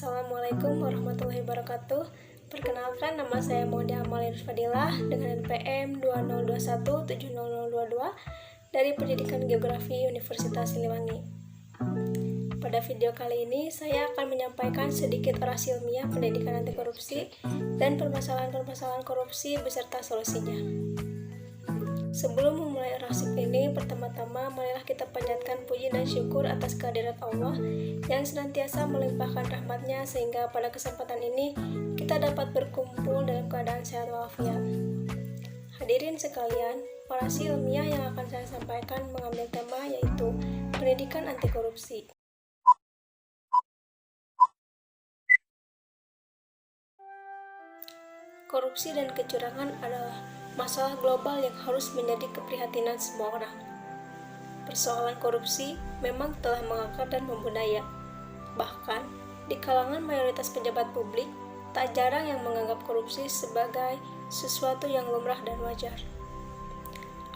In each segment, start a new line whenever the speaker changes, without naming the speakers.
Assalamualaikum warahmatullahi wabarakatuh. Perkenalkan, nama saya Maudia Amalia Fadilah dengan NPM 20217022 dari Pendidikan Geografi Universitas Siliwangi. Pada video kali ini, saya akan menyampaikan sedikit orasi ilmiah pendidikan anti korupsi dan permasalahan-permasalahan korupsi beserta solusinya. Sebelum memulai orasi ini, pertama-tama marilah kita panjatkan puji dan syukur atas kehadirat Allah yang senantiasa melimpahkan rahmat-Nya sehingga pada kesempatan ini kita dapat berkumpul dalam keadaan sehat walafiat. Hadirin sekalian, orasi ilmiah yang akan saya sampaikan mengambil tema yaitu pendidikan anti korupsi. Korupsi dan kecurangan adalah masalah global yang harus menjadi keprihatinan semua orang. Persoalan korupsi memang telah mengakar dan membudaya. Bahkan, di kalangan mayoritas pejabat publik, tak jarang yang menganggap korupsi sebagai sesuatu yang lumrah dan wajar.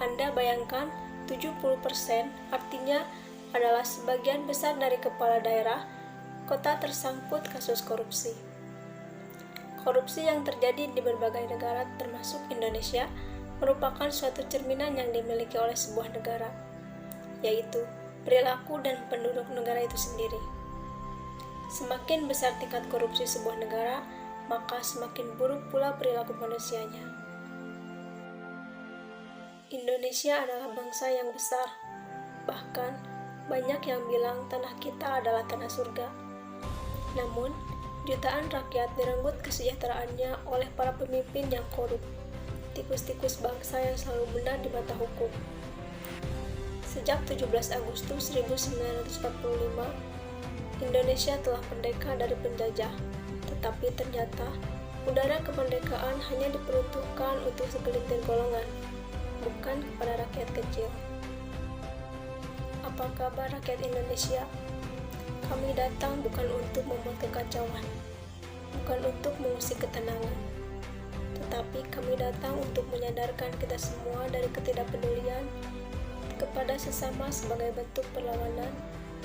Anda bayangkan, 70% artinya adalah sebagian besar dari kepala daerah, kota tersangkut kasus korupsi. Korupsi yang terjadi di berbagai negara termasuk Indonesia merupakan suatu cerminan yang dimiliki oleh sebuah negara, yaitu perilaku dan penduduk negara itu sendiri. Semakin besar tingkat korupsi sebuah negara, maka semakin buruk pula perilaku manusianya. Indonesia adalah bangsa yang besar, bahkan banyak yang bilang tanah kita adalah tanah surga. Namun, jutaan rakyat direnggut kesejahteraannya oleh para pemimpin yang korup, tikus-tikus bangsa yang selalu benar di mata hukum. Sejak 17 Agustus 1945, Indonesia telah merdeka dari penjajah, tetapi ternyata udara kemerdekaan hanya diperuntukkan untuk segelintir golongan, bukan kepada rakyat kecil. Apa kabar rakyat Indonesia? Kami datang bukan untuk membuat kekacauan, bukan untuk mengusik ketenangan, tetapi kami datang untuk menyadarkan kita semua dari ketidakpedulian kepada sesama sebagai bentuk perlawanan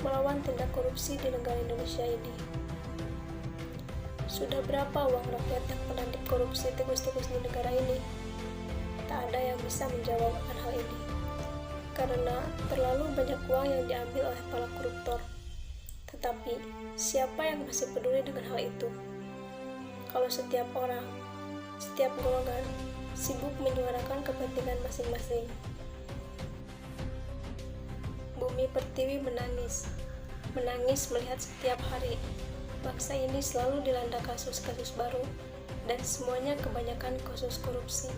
melawan tindak korupsi di negara Indonesia ini. Sudah berapa uang rakyat yang pernah dikorupsi tikus-tikus di negara ini? Tak ada yang bisa menjawab hal ini, karena terlalu banyak uang yang diambil oleh para koruptor. Tetapi, siapa yang masih peduli dengan hal itu? Kalau setiap orang, setiap golongan, sibuk menyuarakan kepentingan masing-masing. Bumi Pertiwi menangis melihat setiap hari bangsa ini selalu dilanda kasus-kasus baru, dan semuanya kebanyakan kasus korupsi.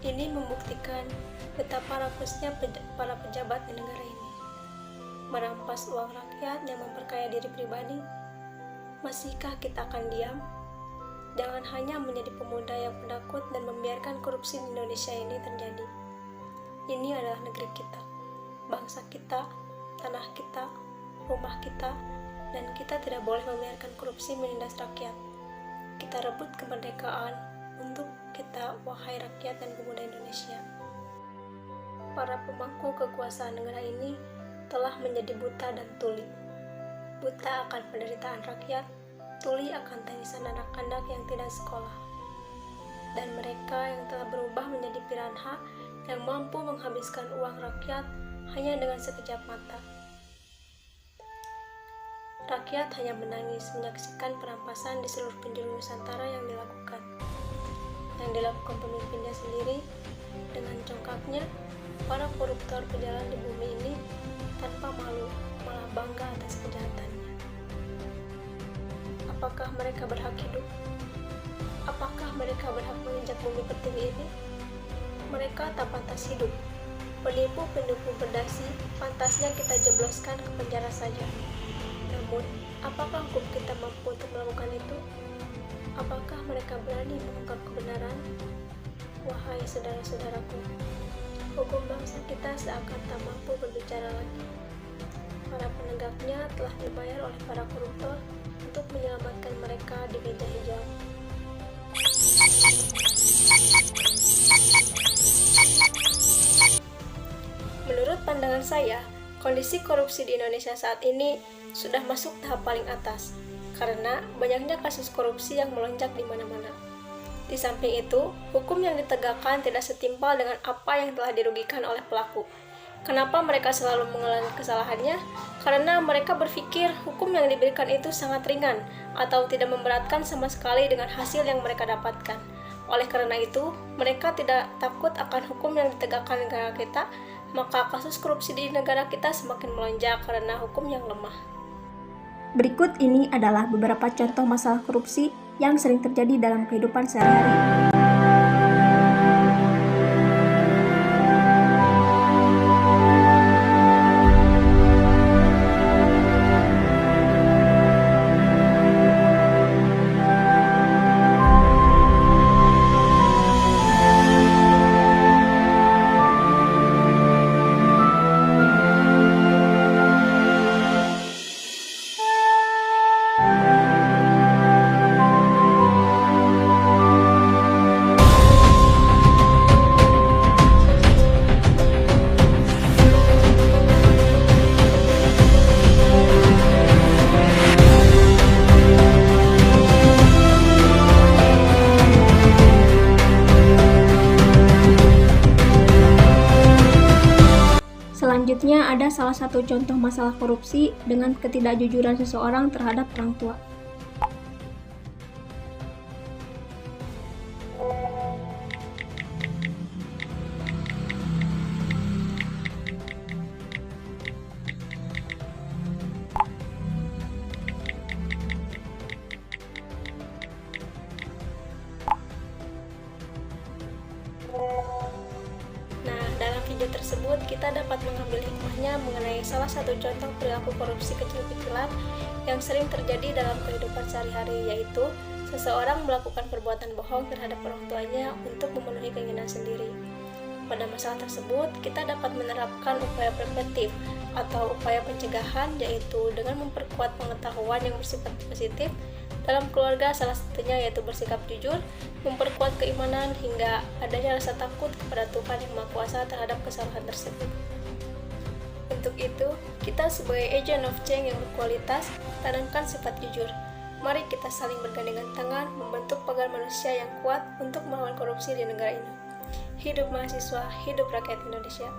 Ini membuktikan betapa rapasnya para pejabat di negara ini. Merampas uang rakyat yang memperkaya diri pribadi. Masihkah kita akan diam? Jangan hanya menjadi pemuda yang penakut dan membiarkan korupsi di Indonesia ini terjadi. Ini adalah negeri kita, bangsa kita, tanah kita, rumah kita, dan kita tidak boleh membiarkan korupsi menindas rakyat. Kita rebut kemerdekaan untuk kita, wahai rakyat dan pemuda Indonesia. Para pemangku kekuasaan negara ini telah menjadi buta dan tuli. Buta akan penderitaan rakyat, tuli akan tangisan anak-anak yang tidak sekolah. Dan mereka yang telah berubah menjadi piranha yang mampu menghabiskan uang rakyat hanya dengan sekejap mata. Rakyat hanya menangis menyaksikan perampasan di seluruh penjuru Nusantara yang dilakukan pemimpinnya sendiri. Dengan congkaknya, para koruptor berjalan di bumi ini tanpa malu, malah bangga atas kejahatannya. Apakah mereka berhak hidup? Apakah mereka berhak menginjak bumi pertiwi ini? Mereka tak pantas hidup. Penipu-penipu berdasi pantasnya kita jebloskan ke penjara saja. Namun, apakah hukum kita mampu untuk melakukan itu? Apakah mereka berani mengungkap kebenaran? Wahai saudara-saudaraku, hukum bangsa kita seakan tak mampu berbicara lagi. Para penegaknya telah dibayar oleh para koruptor untuk menyelamatkan mereka di meja hijau. Menurut pandangan saya, kondisi korupsi di Indonesia saat ini sudah masuk tahap paling atas, karena banyaknya kasus korupsi yang melonjak di mana-mana. Di samping itu, hukum yang ditegakkan tidak setimpal dengan apa yang telah dirugikan oleh pelaku. Kenapa mereka selalu mengulangi kesalahannya? Karena mereka berpikir hukum yang diberikan itu sangat ringan atau tidak memberatkan sama sekali dengan hasil yang mereka dapatkan. Oleh karena itu, mereka tidak takut akan hukum yang ditegakkan negara kita, maka kasus korupsi di negara kita semakin melonjak karena hukum yang lemah.
Berikut ini adalah beberapa contoh masalah korupsi yang sering terjadi dalam kehidupan sehari-hari. Selanjutnya ada salah satu contoh masalah korupsi dengan ketidakjujuran seseorang terhadap orang tua.
Nah, dalam video tersebut kita dapat mengambil hikmahnya mengenai salah satu contoh perilaku korupsi kecil-kecilan yang sering terjadi dalam kehidupan sehari-hari, yaitu seseorang melakukan perbuatan bohong terhadap orang tuanya untuk memenuhi keinginan sendiri. Pada masalah tersebut, kita dapat menerapkan upaya preventif atau upaya pencegahan, yaitu dengan memperkuat pengetahuan yang bersifat positif dalam keluarga, salah satunya yaitu bersikap jujur, memperkuat keimanan, hingga adanya rasa takut kepada Tuhan Yang Maha Kuasa terhadap kesalahan tersebut. Untuk itu, kita sebagai agent of change yang berkualitas, tanamkan sifat jujur. Mari kita saling bergandengan tangan membentuk pagar manusia yang kuat untuk melawan korupsi di negara ini. Hidup mahasiswa, hidup rakyat Indonesia.